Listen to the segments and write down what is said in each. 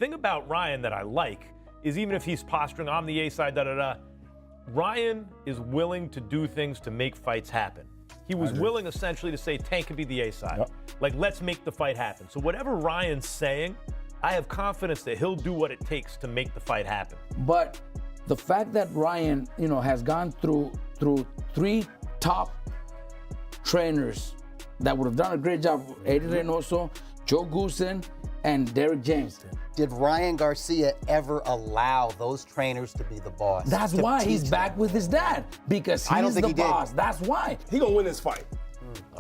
thing about Ryan that I like is even if he's posturing, I'm the A side, Ryan is willing to do things to make fights happen. He was willing essentially to say Tank could be the A side. Yep. Like, let's make the fight happen. So whatever Ryan's saying, I have confidence that he'll do what it takes to make the fight happen. But the fact that Ryan, has gone through 3 top trainers that would have done a great job, Eddie Reynoso, Joe Goosen, and Derek James. Did Ryan Garcia ever allow those trainers to be the boss? That's why he's back with his dad, because he's the boss. That's why. He gonna win this fight.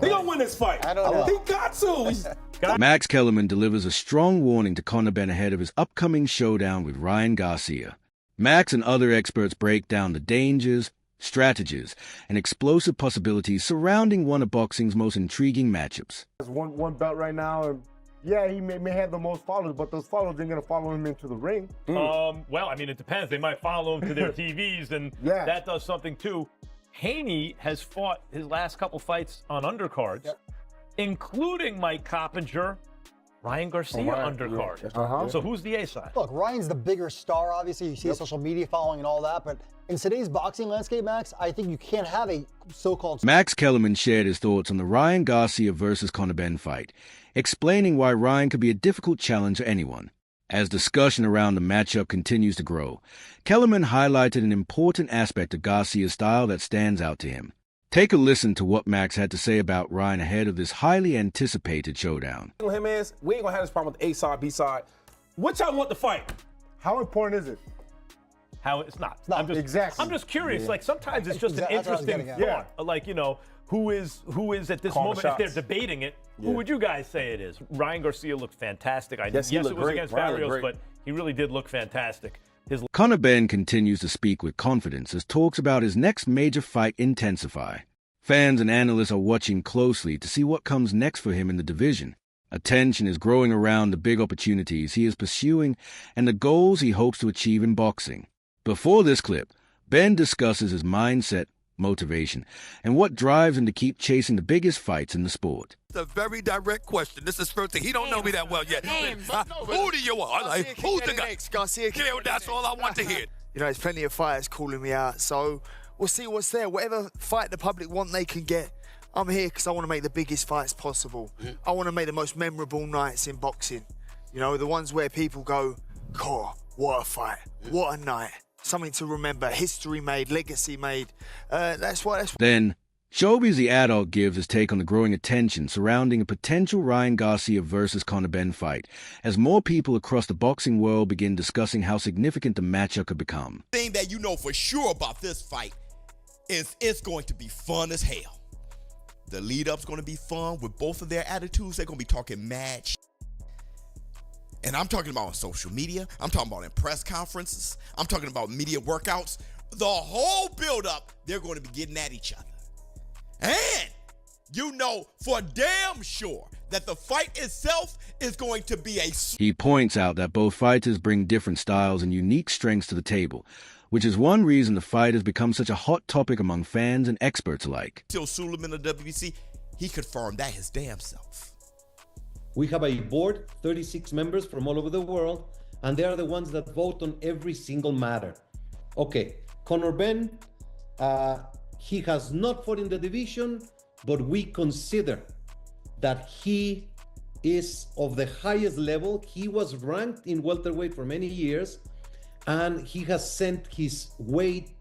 He gonna win this fight. I don't know. He got to. Max Kellerman delivers a strong warning to Conor Benn ahead of his upcoming showdown with Ryan Garcia. Max and other experts break down the dangers, strategies, and explosive possibilities surrounding one of boxing's most intriguing matchups. There's one belt right now, and yeah, he may have the most followers, but those followers ain't gonna follow him into the ring. Well, I mean, it depends. They might follow him to their TVs, and that does something too. Haney has fought his last couple fights on undercards, including Mike Coppinger, Ryan Garcia undercard. So who's the A side? Look, Ryan's the bigger star, obviously. You see his social media following and all that, but in today's boxing landscape, Max, I think you can't have a so-called... Max Kellerman shared his thoughts on the Ryan Garcia versus Conor Benn fight, explaining why Ryan could be a difficult challenge for anyone. As discussion around the matchup continues to grow, Kellerman highlighted an important aspect of Garcia's style that stands out to him. Take a listen to what Max had to say about Ryan ahead of this highly anticipated showdown. Him is, we ain't gonna have this problem with the A side, B side. What y'all want to fight? How important is it? It's not. I'm just curious. Like, sometimes it's just an interesting thought. Like, who is at this moment, if they're debating it, who would you guys say it is? Ryan Garcia looked fantastic. Yes, it was against Barrios, but he really did look fantastic. Conor Benn continues to speak with confidence as talks about his next major fight intensify. Fans and analysts are watching closely to see what comes next for him in the division. Attention is growing around the big opportunities he is pursuing and the goals he hopes to achieve in boxing. Before this clip, Benn discusses his mindset, motivation, and what drives him to keep chasing the biggest fights in the sport. It's a very direct question. This is first thing. He don't know me that well yet. Who do you want? Like, who's the guy? Garcia. Yeah, that's all I want to hear. There's plenty of fighters calling me out, so we'll see what's there. Whatever fight the public want, they can get. I'm here because I want to make the biggest fights possible. I want to make the most memorable nights in boxing. The ones where people go, "God, what a fight! What a night! Something to remember, history made, legacy made." Then, Showbiz the Adult gives his take on the growing attention surrounding a potential Ryan Garcia versus Conor Benn fight, as more people across the boxing world begin discussing how significant the matchup could become. The thing that you know for sure about this fight is it's going to be fun as hell. The lead-up's going to be fun with both of their attitudes. They're going to be talking mad shit. And I'm talking about on social media. I'm talking about in press conferences. I'm talking about media workouts. The whole build-up, they're going to be getting at each other. And you know for damn sure that the fight itself is going to be He points out that both fighters bring different styles and unique strengths to the table, which is one reason the fight has become such a hot topic among fans and experts alike. Till Suleiman of WBC, he confirmed that his damn self. We have a board, 36 members from all over the world, and they are the ones that vote on every single matter. Okay, Conor Benn, he has not fought in the division, but we consider that he is of the highest level. He was ranked in welterweight for many years, and he has sent his weight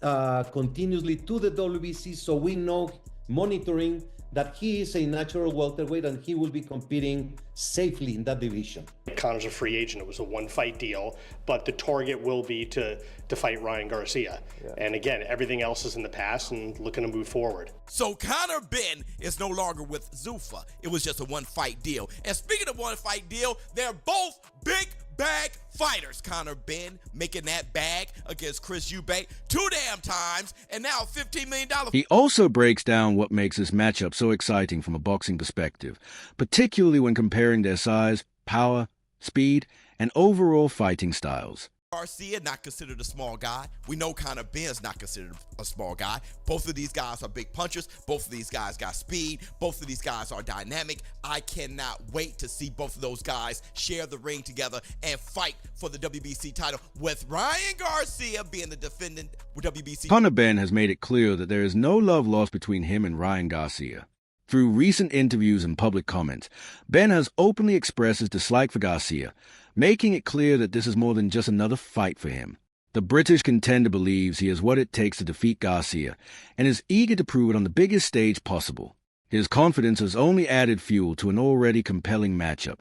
continuously to the WBC, so we know, monitoring, that he is a natural welterweight and he will be competing safely in that division. Conor's a free agent. It was a one-fight deal, but the target will be to fight Ryan Garcia. And again, everything else is in the past and looking to move forward. So Conor Benn is no longer with Zuffa. It was just a one-fight deal. And speaking of one-fight deal, they're both big bag fighters. Conor Benn making that bag against Chris Eubank 2 damn times, and now $15 million. He also breaks down what makes this matchup so exciting from a boxing perspective, particularly when comparing their size, power, speed, and overall fighting styles. Garcia, not considered a small guy. We know Conor Benn is not considered a small guy. Both of these guys are big punchers. Both of these guys got speed. Both of these guys are dynamic. I cannot wait to see both of those guys share the ring together and fight for the WBC title, with Ryan Garcia being the defendant WBC. Conor Benn has made it clear that there is no love lost between him and Ryan Garcia. Through recent interviews and public comments, Benn has openly expressed his dislike for Garcia, making it clear that this is more than just another fight for him. The British contender believes he has what it takes to defeat Garcia and is eager to prove it on the biggest stage possible. His confidence has only added fuel to an already compelling matchup,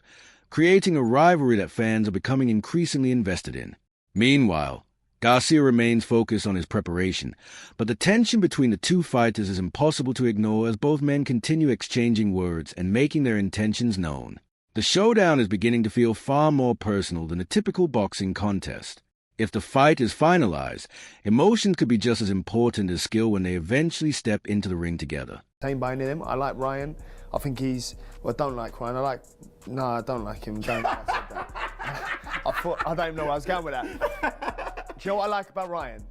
creating a rivalry that fans are becoming increasingly invested in. Meanwhile, Garcia remains focused on his preparation, but the tension between the two fighters is impossible to ignore as both men continue exchanging words and making their intentions known. The showdown is beginning to feel far more personal than a typical boxing contest. If the fight is finalized, emotions could be just as important as skill when they eventually step into the ring together. Same by him. I like Ryan. I think he's, well, I don't like Ryan. No, I don't like him. Don't know why I said that. I don't know where I was going with that. Do you know what I like about Ryan?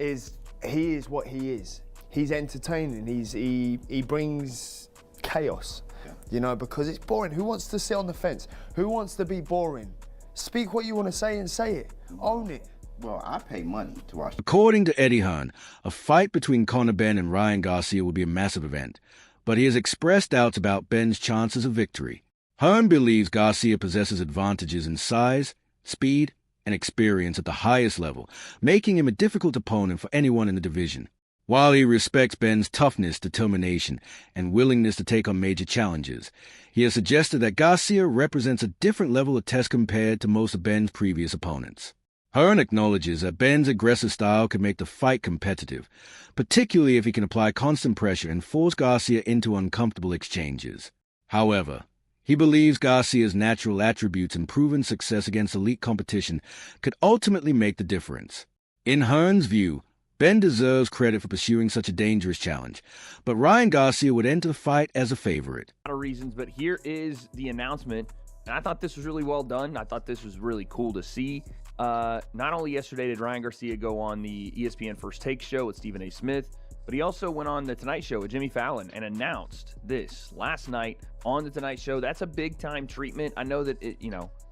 Is he is what he is. He's entertaining. He brings chaos. You know, because it's boring. Who wants to sit on the fence? Who wants to be boring? Speak what you want to say and say it. Own it. Well, I pay money to watch. According to Eddie Hearn, a fight between Conor Benn and Ryan Garcia would be a massive event, but he has expressed doubts about Benn's chances of victory. Hearn believes Garcia possesses advantages in size, speed, and experience at the highest level, making him a difficult opponent for anyone in the division. While he respects Benn's toughness, determination, and willingness to take on major challenges, he has suggested that Garcia represents a different level of test compared to most of Benn's previous opponents. Hearn acknowledges that Benn's aggressive style could make the fight competitive, particularly if he can apply constant pressure and force Garcia into uncomfortable exchanges. However, he believes Garcia's natural attributes and proven success against elite competition could ultimately make the difference. In Hearn's view, Benn deserves credit for pursuing such a dangerous challenge, but Ryan Garcia would enter the fight as a favorite. A lot of reasons, but here is the announcement, and I thought this was really well done. I thought this was really cool to see. Not only yesterday did Ryan Garcia go on the ESPN First Take show with Stephen A. Smith, but he also went on the Tonight Show with Jimmy Fallon and announced this last night on the Tonight Show. That's a big-time treatment. I know that,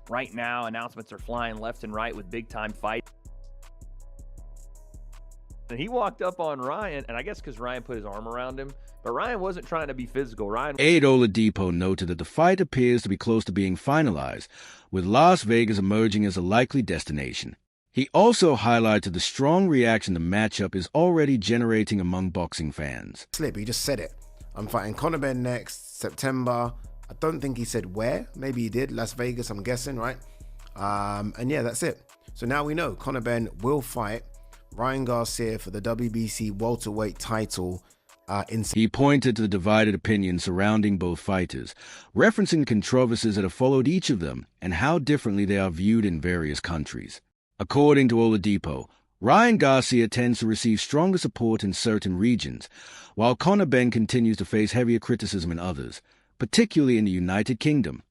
right now announcements are flying left and right with big-time fights. And he walked up on Ryan, and I guess because Ryan put his arm around him, but Ryan wasn't trying to be physical. Aid Oladipo noted that the fight appears to be close to being finalized, with Las Vegas emerging as a likely destination. He also highlighted the strong reaction the matchup is already generating among boxing fans. He just said it. I'm fighting Conor Benn next, September. I don't think he said where. Maybe he did. Las Vegas, I'm guessing, right? And yeah, that's it. So now we know Conor Benn will fight Ryan Garcia for the WBC welterweight title. He pointed to the divided opinions surrounding both fighters, referencing the controversies that have followed each of them and how differently they are viewed in various countries. According to Oladipo, Ryan Garcia tends to receive stronger support in certain regions, while Conor Benn continues to face heavier criticism in others, particularly in the United Kingdom.